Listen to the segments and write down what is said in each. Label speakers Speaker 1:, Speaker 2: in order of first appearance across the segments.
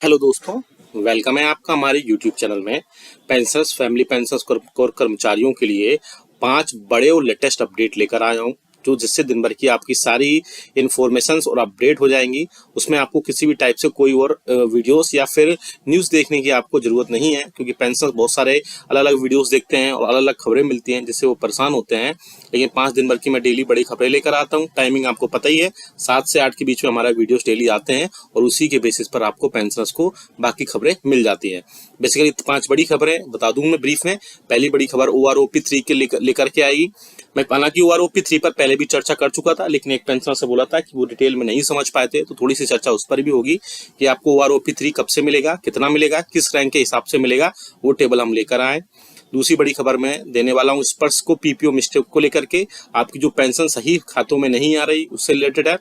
Speaker 1: Hello दोस्तों, welcome है आपका हमारे यूट्यूब चैनल में। पेंशनर्स, फैमिली पेंशनर्स और कर्मचारियों के लिए 5 बड़े और लेटेस्ट अपडेट लेकर आया हूँ, जो जिससे दिन भर की आपकी सारी इन्फॉर्मेशंस और अपडेट हो जाएंगी। उसमें आपको किसी भी टाइप से कोई और वीडियोस या फिर न्यूज़ देखने की आपको ज़रूरत नहीं है, क्योंकि पेंशनर्स बहुत सारे अलग अलग वीडियोस देखते हैं और अलग अलग खबरें मिलती हैं जिससे वो परेशान होते हैं। लेकिन 5 दिन भर की मैं डेली बड़ी खबरें लेकर आता हूँ। टाइमिंग आपको पता ही है, 7 से 8 के बीच में हमारा वीडियोस डेली आते हैं और उसी के बेसिस पर आपको पेंशनर्स को बाकी खबरें मिल जाती हैं। बेसिकली 5 बड़ी खबरें बता दूं मैं ब्रीफ में। पहली बड़ी खबर OROP 3 के लेकर के आएगी। मैं हालांकि OROP 3 पर पहले भी चर्चा कर चुका था, लेकिन एक पेंशनर से बोला था कि वो डिटेल में नहीं समझ पाए थे, तो थोड़ी सी चर्चा उस पर भी होगी कि आपको OROP 3 कब से मिलेगा, कितना मिलेगा, किस रैंक के हिसाब से मिलेगा, वो टेबल हम लेकर आए। दूसरी बड़ी खबर मैं देने वाला हूँ स्पर्श को PPO मिस्टेक को लेकर के, आपकी जो पेंशन सही खातों में नहीं आ रही उससे रिलेटेड है।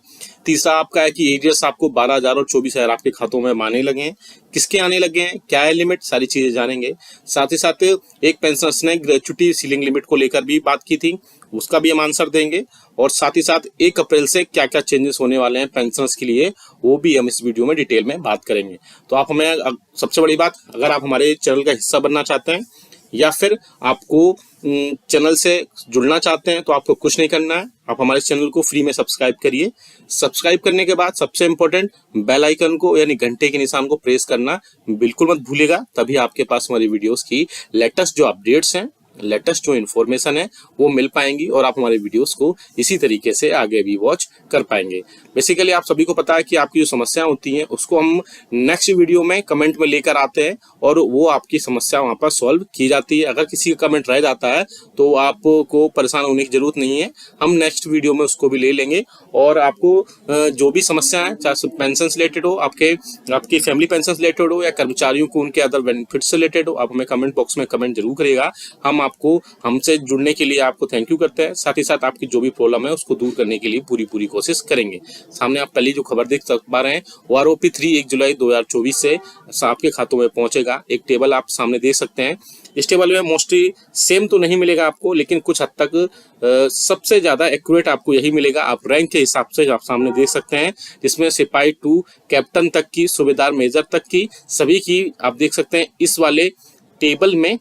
Speaker 1: तीसरा आपका है कि एरियर्स आपको 12,000 और 24,000 आपके खातों में आने लगे हैं, किसके आने लगे हैं, क्या है लिमिट, सारी चीजें जानेंगे। साथ ही साथ एक पेंशनर्स ने ग्रेच्युटी सीलिंग लिमिट को लेकर भी बात की थी, उसका भी हम आंसर देंगे। और साथ ही साथ 1 अप्रैल से क्या क्या चेंजेस होने वाले हैं पेंशनर्स के लिए, वो भी हम इस वीडियो में डिटेल में बात करेंगे। तो आप हमें, सबसे बड़ी बात, अगर आप हमारे चैनल का हिस्सा बनना चाहते हैं या फिर आपको चैनल से जुड़ना चाहते हैं, तो आपको कुछ नहीं करना है, आप हमारे चैनल को फ्री में सब्सक्राइब करिए। सब्सक्राइब करने के बाद सबसे इंपॉर्टेंट बेल आइकन को यानी घंटे के निशान को प्रेस करना बिल्कुल मत भूलिएगा, तभी आपके पास हमारी वीडियोस की लेटेस्ट जो अपडेट्स हैं, लेटेस्ट जो इन्फॉर्मेशन है वो मिल पाएंगी और आप हमारे वीडियोस को इसी तरीके से आगे भी वॉच कर पाएंगे। बेसिकली आप सभी को पता है कि आपकी जो समस्याएं होती हैं उसको हम नेक्स्ट वीडियो में कमेंट में लेकर आते हैं और वो आपकी समस्या वहां पर सॉल्व की जाती है। अगर किसी का कमेंट रह जाता है तो आपको परेशान होने की जरूरत नहीं है, हम नेक्स्ट वीडियो में उसको भी ले लेंगे और आपको जो भी समस्या है, चाहे पेंशन से रिलेटेड हो, आपकी फैमिली पेंशन से रिलेटेड हो या कर्मचारियों को उनके अदर बेनिफिट से रिलेटेड हो, आप हमें कमेंट बॉक्स में कमेंट जरूर करिएगा। हम आपको हमसे जुड़ने के लिए आपको थैंक यू करते हैं। साथ ही साथ आपकी जो भी प्रॉब्लम है उसको दूर करने के लिए पूरी कोशिश करेंगे। सामने आप पहली जो खबर देख पा रहे हैं, OROP 3 1 जुलाई 2024 से आपके खातों में पहुंचेगा। एक टेबल आप सामने देख सकते हैं। इस टेबल में मोस्टली सेम तो नहीं मिलेगा आपको, लेकिन कुछ हद तक सबसे ज्यादा एक्यूरेट आपको यही मिलेगा। आप रैंक के हिसाब से आप सामने देख सकते हैं, जिसमें सिपाही 2 कैप्टन तक की, सूबेदार मेजर तक की, सभी की आप देख सकते हैं। इस वाले टेबल में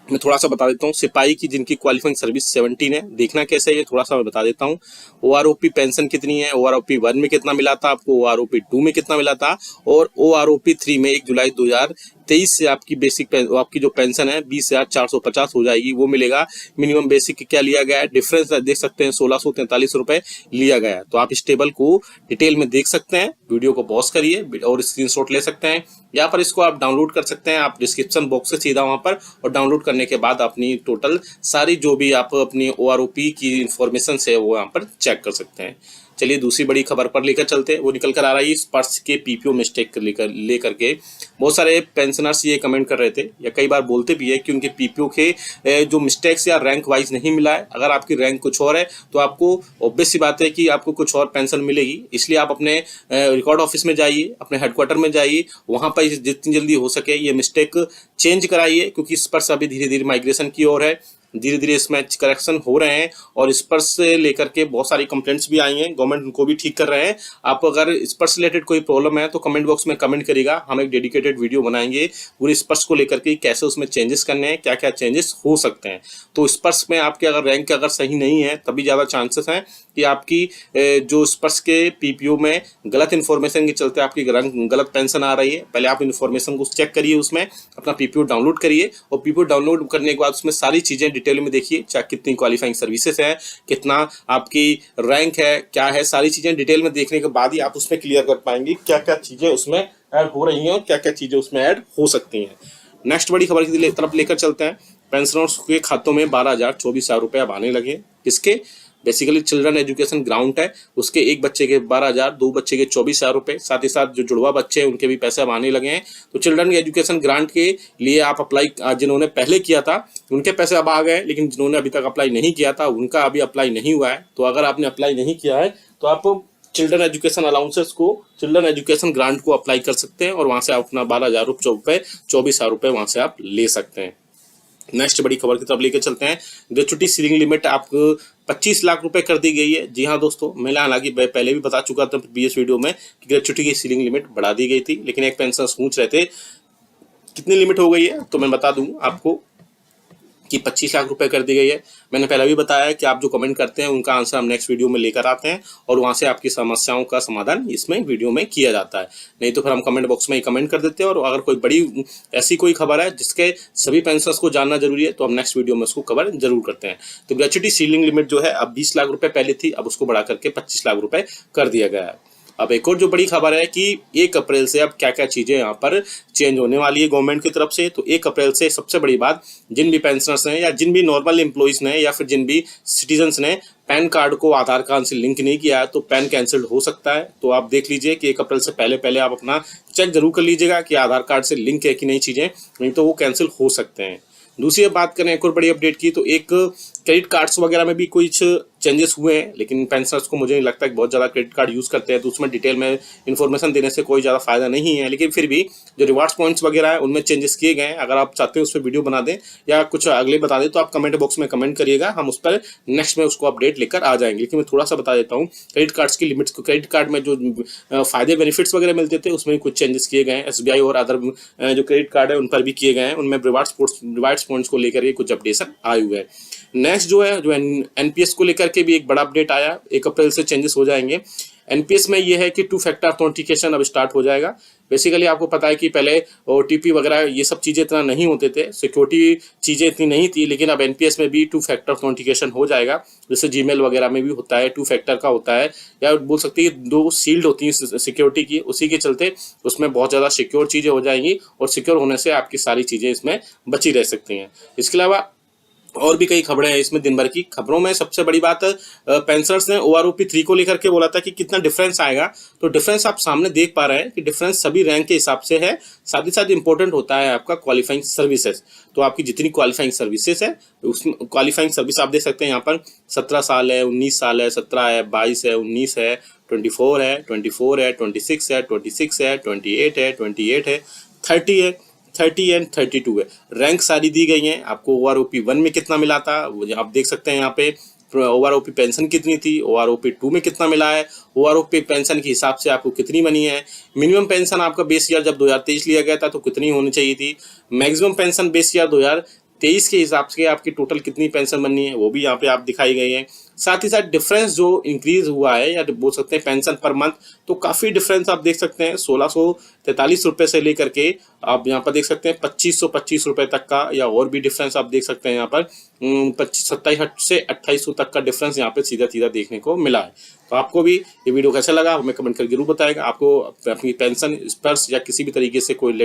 Speaker 1: मैं थोड़ा सा बता देता हूँ, सिपाही की जिनकी क्वालिफाइंग सर्विस 17 है, देखना कैसे है ये थोड़ा सा मैं बता देता हूँ। OROP पेंशन कितनी है, OROP 1 में कितना मिला था आपको, OROP 2 में कितना मिला था, और OROP 3 में 1 जुलाई 2023 से आपकी बेसिक आपकी जो पेंशन है 20,450 हो जाएगी, वो मिलेगा। मिनिमम बेसिक क्या लिया गया है, डिफरेंस देख सकते हैं, 1643 रुपए लिया गया है। तो आप इस टेबल को डिटेल में देख सकते हैं, वीडियो को पॉज करिए और स्क्रीनशॉट ले सकते हैं। यहाँ पर इसको आप डाउनलोड कर सकते हैं, आप डिस्क्रिप्शन बॉक्स से सीधा वहां पर, और डाउनलोड करने के बाद अपनी टोटल सारी जो भी आप अपनी OROP की इंफॉर्मेशन है वो यहाँ पर चेक कर सकते हैं। चलिए दूसरी बड़ी खबर पर लेकर चलते हैं। वो निकल कर आ रही है स्पर्श के PPO मिस्टेक लेकर के। बहुत सारे पेंशनर्स ये कमेंट कर रहे थे या कई बार बोलते भी है कि उनके PPO के जो मिस्टेक्स या रैंक वाइज नहीं मिला है। अगर आपकी रैंक कुछ और है तो आपको ऑब्वियस सी बात है कि आपको कुछ और पेंशन मिलेगी। इसलिए आप अपने रिकॉर्ड ऑफिस में जाइए, अपने हेडक्वार्टर में जाइए, वहां पर जितनी जल्दी हो सके ये मिस्टेक चेंज कराइए, क्योंकि स्पर्श अभी धीरे धीरे माइग्रेशन की ओर है, धीरे धीरे इसमें करेक्शन हो रहे हैं और स्पर्श से लेकर के बहुत सारी कंप्लेंट्स भी आई हैं, गवर्नमेंट उनको भी ठीक कर रहे हैं। आप अगर स्पर्श रिलेटेड कोई प्रॉब्लम है तो कमेंट बॉक्स में कमेंट करिएगा, हम एक डेडिकेटेड वीडियो बनाएंगे पूरे स्पर्श को लेकर के, कैसे उसमें चेंजेस करने हैं, क्या क्या चेंजेस हो सकते हैं। तो स्पर्श में आपके अगर रैंक अगर सही नहीं है तभी ज़्यादा चांसेस हैं कि आपकी जो स्पर्श के PPO में गलत इन्फॉर्मेशन के चलते आपकी गलत पेंशन आ रही है। पहले आप इन्फॉर्मेशन को चेक करिए, उसमें अपना PPO डाउनलोड करिए और PPO डाउनलोड करने के बाद उसमें सारी चीज़ें डिटेल में देखिए, चाहे कितनी क्वालिफाइंग सर्विसेज है, कितना आपकी रैंक है, क्या है, सारी चीज़ें डिटेल में देखने के बाद ही आप उसमें क्लियर कर पाएंगे क्या क्या चीज़ें उसमें ऐड हो रही हैं और क्या क्या चीज़ें उसमें ऐड हो सकती हैं। नेक्स्ट बड़ी खबर की तरफ लेकर चलते हैं। पेंशनर्स के खातों में 12,024 रुपए अब आने लगे। किसके? बेसिकली चिल्ड्रन एजुकेशन ग्रांट है, उसके एक बच्चे के 12,000, 2 बच्चे के 24,000 रुपए। साथ ही साथ जो जुड़वा बच्चे हैं उनके भी पैसे अब आने लगे हैं। तो चिल्ड्रन एजुकेशन ग्रांट के लिए आप अप्लाई, जिन्होंने पहले किया था उनके पैसे अब आ गए, लेकिन जिन्होंने अभी तक अप्लाई नहीं किया था उनका अभी अप्लाई नहीं हुआ है। तो अगर आपने अप्लाई नहीं किया है तो आप चिल्ड्रन एजुकेशन अलाउंसेस को, चिल्ड्रन एजुकेशन ग्रांट को अप्लाई कर सकते हैं और वहां से आप अपना 12,000 रुपए, 24,000 रुपए वहां से आप ले सकते हैं। नेक्स्ट बड़ी खबर की तरफ लेकर चलते हैं। ग्रेच्युटी सीलिंग लिमिट आपको 25 लाख रुपए कर दी गई है। जी हाँ दोस्तों, मैं हालांकि पहले भी बता चुका था प्रीवियस वीडियो में कि ग्रेच्युटी की सीलिंग लिमिट बढ़ा दी गई थी, लेकिन एक पेंशनर्स पूछ रहे थे कितनी लिमिट हो गई है, तो मैं बता दूं आपको कि 25 लाख रुपए कर दी गई है। मैंने पहले भी बताया कि आप जो कमेंट करते हैं उनका आंसर हम नेक्स्ट वीडियो में लेकर आते हैं और वहां से आपकी समस्याओं का समाधान इसमें वीडियो में किया जाता है। नहीं तो फिर हम कमेंट बॉक्स में ही कमेंट कर देते हैं, और अगर कोई बड़ी ऐसी कोई खबर है जिसके सभी पेंशनर्स को जानना जरूरी है तो हम नेक्स्ट वीडियो में उसको कवर जरूर करते हैं। तो ग्रेच्युटी सीलिंग लिमिट जो है अब 20 लाख रुपए पहले थी, अब उसको बढ़ा करके 25 लाख रुपए कर दिया गया है। अब एक और जो बड़ी खबर है कि 1 अप्रैल से अब क्या क्या चीजें यहाँ पर चेंज होने वाली है गवर्नमेंट की तरफ से। तो 1 अप्रैल से सबसे बड़ी बात, जिन भी पेंशनर्स ने या जिन भी नॉर्मल एम्प्लॉइज ने या फिर जिन भी सिटीजन्स ने पैन कार्ड को आधार कार्ड से लिंक नहीं किया है तो पैन कैंसिल हो सकता है। तो आप देख लीजिए कि 1 अप्रैल से पहले आप अपना चेक जरूर कर लीजिएगा कि आधार कार्ड से लिंक है कि नहीं चीजें, नहीं तो वो कैंसिल हो सकते हैं। दूसरी बात करें एक और बड़ी अपडेट की, तो एक क्रेडिट कार्ड्स वगैरह में भी कुछ चेंजेस हुए हैं, लेकिन पेंशनर्स को मुझे नहीं लगता कि बहुत ज़्यादा क्रेडिट कार्ड यूज़ करते हैं, तो उसमें डिटेल में इन्फॉर्मेशन देने से कोई ज़्यादा फायदा नहीं है। लेकिन फिर भी जो रिवार्ड्स पॉइंट्स वगैरह है उनमें चेंजेस किए गए हैं। अगर आप चाहते हैं उस पर वीडियो बना दें या कुछ अगले बता दें तो आप कमेंट बॉक्स में कमेंट करिएगा, हम उस पर नेक्स्ट में उसको अपडेट लेकर आ जाएंगे। लेकिन मैं थोड़ा सा बता देता हूँ क्रेडिट कार्ड्स की लिमिट्स को। क्रेडिट कार्ड में जो फायदे बेनिफिट्स वगैरह मिलते थे उसमें कुछ चेंजेस किए गए हैं। SBI और अदर जो क्रेडिट कार्ड है उन पर भी किए गए हैं, उनमें रिवार्ड्स पॉइंट्स को लेकर के कुछ अपडेशन आए हुए हैं। नेक्स्ट जो है जो एनपीएस को लेकर के भी एक बड़ा अपडेट आया, 1 अप्रैल से चेंजेस हो जाएंगे। एनपीएस में ये है कि 2 फैक्टर ऑथेंटिकेशन अब स्टार्ट हो जाएगा। बेसिकली आपको पता है कि पहले OTP वगैरह ये सब चीज़ें इतना नहीं होते थे, सिक्योरिटी चीज़ें इतनी नहीं थी, लेकिन अब एनपीएस में भी 2 फैक्टर ऑथेंटिकेशन हो जाएगा। जैसे जीमेल वगैरह में भी होता है 2 फैक्टर का होता है, या बोल सकते हैं 2 सील्ड होती हैं सिक्योरिटी की, उसी के चलते उसमें बहुत ज़्यादा सिक्योर चीज़ें हो जाएंगी और सिक्योर होने से आपकी सारी चीज़ें इसमें बची रह सकती हैं। इसके अलावा और भी कई खबरें हैं इसमें दिन भर की खबरों में। सबसे बड़ी बात पेंशनर्स ने OROP 3 को लेकर के बोला था कि कितना डिफरेंस आएगा, तो डिफरेंस आप सामने देख पा रहे हैं कि डिफरेंस सभी रैंक के हिसाब से है। साथ ही साथ इंपॉर्टेंट होता है आपका क्वालिफाइंग सर्विसेज। तो आपकी जितनी क्वालिफाइंग सर्विसेज है उसमें क्वालिफाइंग सर्विस आप देख सकते हैं यहाँ पर 17 साल है, 19 साल है, 17 है, 22 है, 19 है, 24 है, 24 है, 26 है, 26 है, 28 है, 28 है, 30 है, 30 एंड 32 है। रैंक सारी दी गई हैं। आपको OROP 1 में कितना मिला था आप देख सकते हैं यहाँ पे। OROP पेंशन कितनी थी, OROP 2 में कितना मिला है, OROP पेंशन के हिसाब से आपको कितनी बनी है। मिनिमम पेंशन आपका बेस ईयर जब 2023 लिया गया था तो कितनी होनी चाहिए थी। मैक्सिमम पेंशन बेस ईयर 2023 के हिसाब से आपकी टोटल कितनी पेंशन बननी है वो भी यहाँ पे आप दिखाई गई है। साथ ही साथ डिफरेंस जो इंक्रीज हुआ है या बोल सकते हैं पेंशन पर मंथ, तो काफ़ी डिफरेंस आप देख सकते हैं। 1643 रुपये से लेकर के आप यहाँ पर देख सकते हैं 2525 रुपये तक का, या और भी डिफरेंस आप देख सकते हैं यहाँ पर 27 से 2800 तक का डिफरेंस यहाँ पे सीधा सीधा देखने को मिला है। तो आपको भी ये वीडियो कैसा लगा हमें कमेंट करके जरूर बताएगा। आपको अपनी पेंशन स्पर्श या किसी भी तरीके से कोई